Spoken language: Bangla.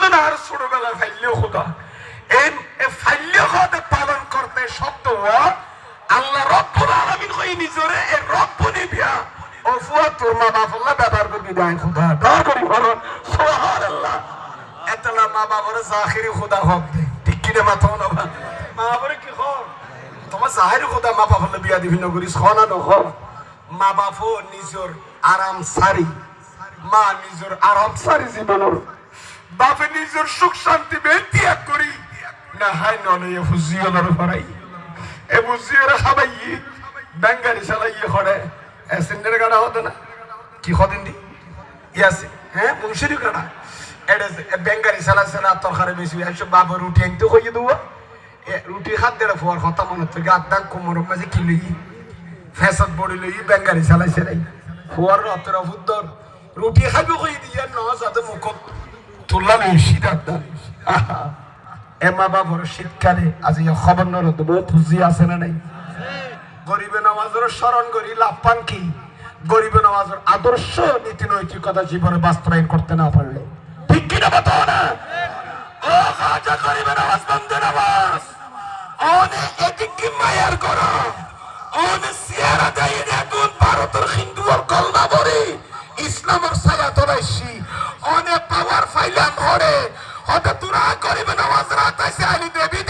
জীবন আর ছোটবেলা ফাইলেও খোদা এই ফাইলে খোদা পালন করতে শব্দ আল্লাহ রব্বুল আলামিন কই নিজরে এই রব্ব নিবিয়া ও ফুয়া তোর মা বাপ আল্লাহ ব্যবহার করবি দাই খোদা দয়া করি বলো সুবহানাল্লাহ এতলা মা বাবার জাহিরি খোদা হক দে ঠিক কি রে মাথাও না মা বাবার কি খবর তোমার জাহিরি খোদা মা বাপ আল্লাহ বিয়া দিবি নগরিস খানা নখ মা বাপও নিজর আরাম সারি মা নিজর আরাম সারি জীবনের বাপে নিজর সুখ শান্তি ত্যাগ করি না হাই নলে ফুজিয়লার ফরাই এ ফুজিয়রা খাবাই বেঙ্গালি চালাই করে এসেন্ডের গাড়া হতো না কি কদিন দি ইয়াসি হ্যাঁ মুন্সিরি গাড়া এটা বেঙ্গালি চালাচ্ছে না তরকারি বেশি একশো বাবা রুটি আনতে হইয়ে দেবো রুটি খাত দেড় ফোয়ার কথা মনে হচ্ছে গাত দাগ কোমরের মাঝে কি লই ফ্যাসদ বড়ি লই বেঙ্গালি চালাইছে নাই ফোয়ার রতেরা ফুদ্দর রুটি খাইবে কই দিয়ে ন যাতে মুখ তুললাম শীতার দান এ মা বাবার শীতকালে আজ খবর নরত বহুত খুশি আছে না নাই গরিবে নামাজের স্মরণ করি লাভ পান কি গরিবে নামাজের আদর্শ নীতি নৈতিকতা জীবনে বাস্তবায়ন করতে না পারলে ঠিক কিনা বাতাও না ও খাজা গরিবে নামাজ বন্ধ নামাজ অনে এদিক কি মায়ার করো অনে সিয়ারা দেয় এখন ভারতের হিন্দু আর কলমা বরে ইসলামের ছায়া তোলাইছি অনেক পাওয়ার ফাইলাম হরে হতে তোরা গরিবে নামাজ রাতাইছে আলি দেবী